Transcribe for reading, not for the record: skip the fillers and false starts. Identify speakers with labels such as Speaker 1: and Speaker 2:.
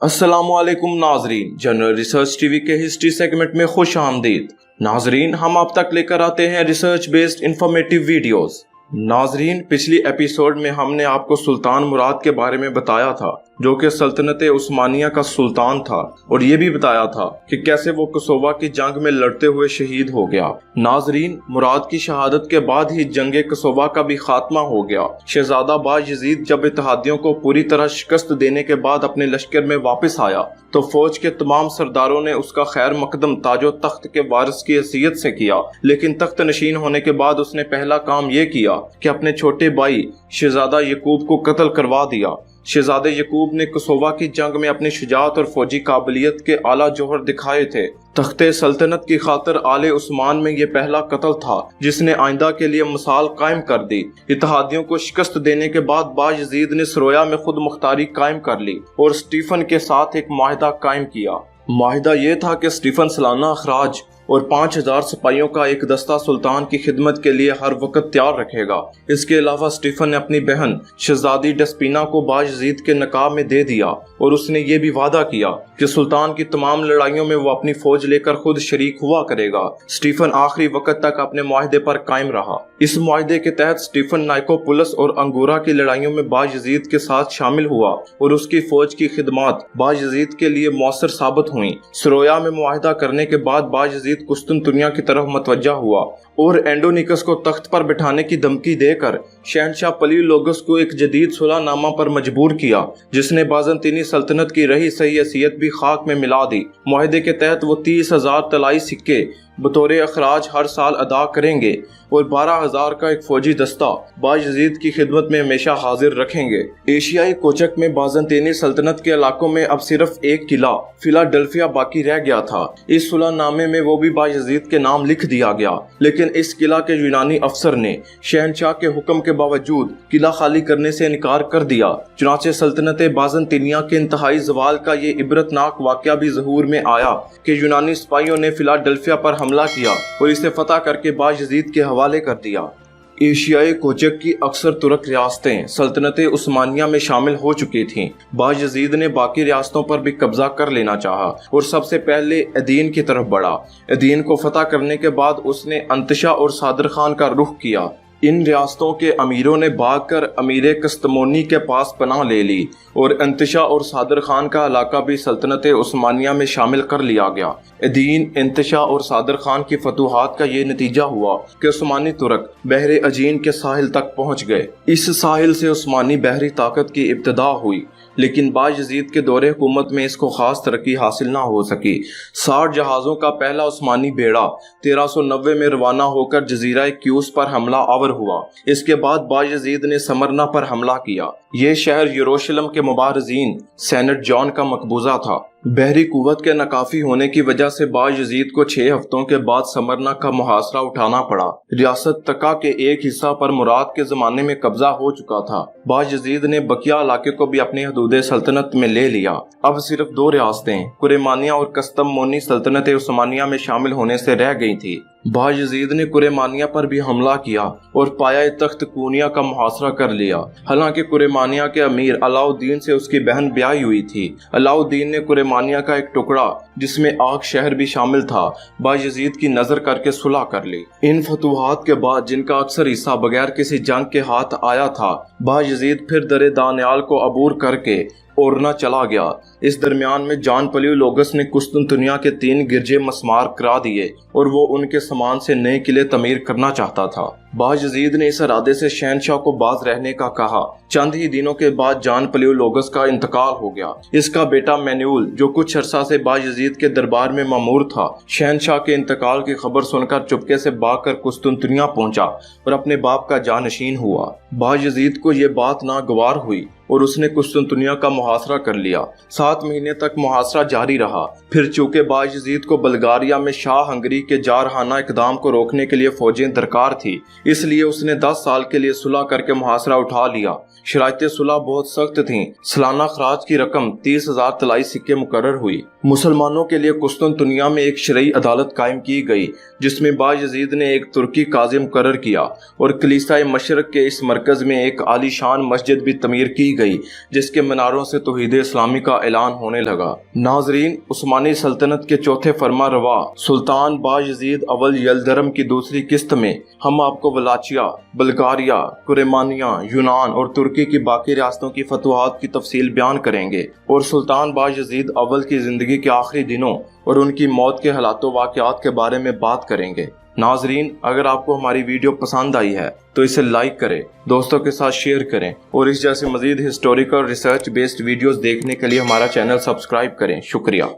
Speaker 1: अस्सलामुअलैकुम नाजरीन, general research TV के हिस्ट्री सेगमेंट में खुश आमदीद। नाजरीन, हम आप तक लेकर आते हैं रिसर्च बेस्ड इंफॉर्मेटिव वीडियोस। नाजरीन, पिछली एपिसोड में हमने आपको सुल्तान मुराद के बारे में बताया था, जो कि सल्तनत उस्मानिया का सुल्तान था, और ये भी बताया था कि कैसे वो कोसोवा की जंग में लड़ते हुए शहीद हो गया। नाजरीन, मुराद की शहादत के बाद ही जंग कोसोवा का भी खात्मा हो गया। शहजादा बायजीद जब इत्तेहादियों को पूरी तरह शिकस्त देने के बाद अपने लश्कर में वापस आया तो फौज के तमाम सरदारों ने उसका खैर मकदम ताजो तख्त के वारिस की हैसियत से किया, लेकिन तख्त नशीन होने के बाद उसने पहला काम ये किया कि अपने छोटे भाई शहजादा यकूब को कत्ल करवा दिया। शहजादे यकूब ने कोसोवा की जंग में अपनी शुजाअत और फौजी काबिलियत के आला जोहर दिखाए थे। तख्ते सल्तनत की खातिर आले उस्मान में ये पहला कत्ल था जिसने आइंदा के लिए मिसाल कायम कर दी। इत्तेहादियों को शिकस्त देने के बाद बायजीद ने सरोया में खुद मुख्तारी कायम कर ली और स्टीफन के साथ एक माहिदा कायम किया। माहिदा ये था कि स्टीफन सालाना अखराज और 5000 सिपाहियों का एक दस्ता सुल्तान की खिदमत के लिए हर वक्त तैयार रखेगा। इसके अलावा स्टीफन ने अपनी बहन शहजादी डेस्पीना को बायजीद के नकाब में दे दिया और उसने ये भी वादा किया कि सुल्तान की तमाम लड़ाइयों में वो अपनी फौज लेकर खुद शरीक हुआ करेगा। स्टीफन आखिरी वक्त तक अपने मुआहदे पर कायम रहा। इस मुआहदे के तहत स्टीफन नाइकोपुलस और अंगोरा की लड़ाइयों में बायजीद के साथ शामिल हुआ और उसकी फौज की खिदमत बायजीद के लिए मौसर साबित हुई। सरोया में मुआहदा करने के बाद बायजीद कुस्तुनतुनिया की तरफ मतवज्जा हुआ और एंडोनिकस को तख्त पर बिठाने की धमकी देकर शहनशाह पलीलोगस को एक जदीद सुलहनामा पर मजबूर किया, जिसने बाज़ंतीनी सल्तनत की रही सही हैसियत भी खाक में मिला दी। मुआहदे के तहत वो 30,000 तलाई सिक्के बतौर अखराज हर साल अदा करेंगे और 12,000 का एक फौजी दस्ता बायजीद की खिदमत में हमेशा हाजिर रखेंगे। एशियाई कोचक में बाज़ंतीनी सल्तनत के इलाकों में अब सिर्फ एक किला फिलाडेल्फिया बाकी रह गया था। इस सुलहनामे में वो भी बायजीद के नाम लिख दिया गया, लेकिन इस किला के यूनानी अफसर ने शहनशाह के हुक्म के बावजूद किला खाली करने से इनकार कर दिया। चुनाचे सल्तनत बाज़ंतीनिया के इंतहाई ज़वाल का ये इबरतनाक वाक़या भी ज़हूर में आया कि यूनानी सिपाहियों ने फिलाडेल्फिया पर हमला किया और इसे फतह करके बायजीद के हवाले कर दिया। एशियाई कोचक की अक्सर तुर्क रियासतें सल्तनत उस्मानिया में शामिल हो चुकी थीं। बायजीद ने बाकी रियासतों पर भी कब्जा कर लेना चाहा और सबसे पहले एदीन की तरफ बढ़ा। एदीन को फतह करने के बाद उसने अंतशा और सादर खान का रुख किया। इन रियासतों के अमीरों ने भागकर अमीर कस्तमोनी के पास पनाह ले ली और अंतशा और सादर खान का इलाका भी सल्तनत उस्मानिया में शामिल कर लिया गया। एदीन, अंतशा और सादर खान की फतूहात का ये नतीजा हुआ कि उस्मानी तुर्क बहरे अजीन के साहिल तक पहुंच गए। इस साहिल से उस्मानी बहरी ताकत की इब्तिदा हुई, लेकिन बायजीद के दौरे हुकूमत में इसको खास तरक्की हासिल ना हो सकी। 60 जहाज़ों का पहला उस्मानी बेड़ा 1390 में रवाना होकर जजीरा क्यूस पर हमला आवर हुआ। इसके बाद बायजीद ने समरना पर हमला किया। ये शहर यरूशलेम के मुबारजीन सेनेट जॉन का मकबूजा था। बहरी कुव्वत के नाकाफी होने की वजह से बायजीद को 6 हफ्तों के बाद समरना का मुहासरा उठाना पड़ा। रियासत तका के एक हिस्सा पर मुराद के जमाने में कब्जा हो चुका था। बायजीद ने बकिया इलाके को भी अपनी हदूद सल्तनत में ले लिया। अब सिर्फ 2 रियासतें कुरेमानिया और कस्तमोनी सल्तनत उस्मानिया में शामिल होने से रह गई थी। बायजीद ने कुरेमानिया पर भी हमला किया और पाया तख्त कूनिया का मुहासरा कर लिया। हालांकि कुरेमानिया के अमीर अलाउद्दीन से उसकी बहन ब्याही हुई थी। अलाउद्दीन ने कुरेमानिया का एक टुकड़ा, जिसमें आग शहर भी शामिल था, बायजीद की नजर करके सुलह कर ली। इन फतूहात के बाद, जिनका अक्सर हिस्सा बगैर किसी जंग के हाथ आया था, बायजीद फिर दरे दानियाल को अबूर करके ओरना चला गया। इस दरमियान में जान पलीलोगस ने कुस्तुनतुनिया के 3 गिरजे मस्मार करा दिए और वो उनके सामान से नए किले तमीर करना चाहता था। बायजीद ने इस इरादे से शहनशाह को बाज रहने का कहा। चंद ही दिनों के बाद जान पलीलोगस का इंतकाल हो गया। इसका बेटा मैन्यूल, जो कुछ अरसा से बायजीद के दरबार में मामूर था, शहनशाह के इंतकाल की खबर सुनकर चुपके से भागकर कुस्तुनतुनिया पहुंचा और अपने बाप का जानशीन हुआ। बायजीद को ये बात नागवार हुई और उसने कुस्तुनतुनिया का मुहासरा कर लिया। 7 महीने तक मुहासरा जारी रहा। फिर चूंकि बायजीद को बल्गारिया में शाह हंगरी के जारहाना इकदाम को रोकने के लिए फौजें दरकार थी, इसलिए उसने 10 साल के लिए सुलह करके मुहासरा उठा लिया। शराइत सुलह बहुत सख्त थीं। सालाना खराज की रकम 30,000 तलाई सिक्के मुकर्रर हुई। मुसलमानों के लिए कुस्तुनतुनिया में एक शरई अदालत कायम की गई, जिसमें बायजीद ने एक तुर्की काजी मुकर्रर किया और कलीसिया मशरक के इस मरकज में एक आलीशान मस्जिद भी तमीर की गई, जिसके मीनारों से तौहीद इस्लामी का ऐलान होने लगा। नाजरीन, उस्मानी सल्तनत के चौथे फरमा रवा सुल्तान बायजीद अव्वल यलदरम की दूसरी किस्त में हम आपको वलाचिया, बुल्गारिया, कुरेमानिया, यूनान और तुर्की की बाकी रियासतों की फतवाहत की तफसील बयान करेंगे और सुल्तान बायजीद अव्वल की जिंदगी के आखिरी दिनों और उनकी मौत के हालात वाक़यात के बारे में बात करेंगे। नाजरीन, अगर आपको हमारी वीडियो पसंद आई है तो इसे लाइक करें, दोस्तों के साथ शेयर करें और इस जैसे मजीद हिस्टोरिकल रिसर्च बेस्ड वीडियोस देखने के लिए हमारा चैनल सब्सक्राइब करें। शुक्रिया।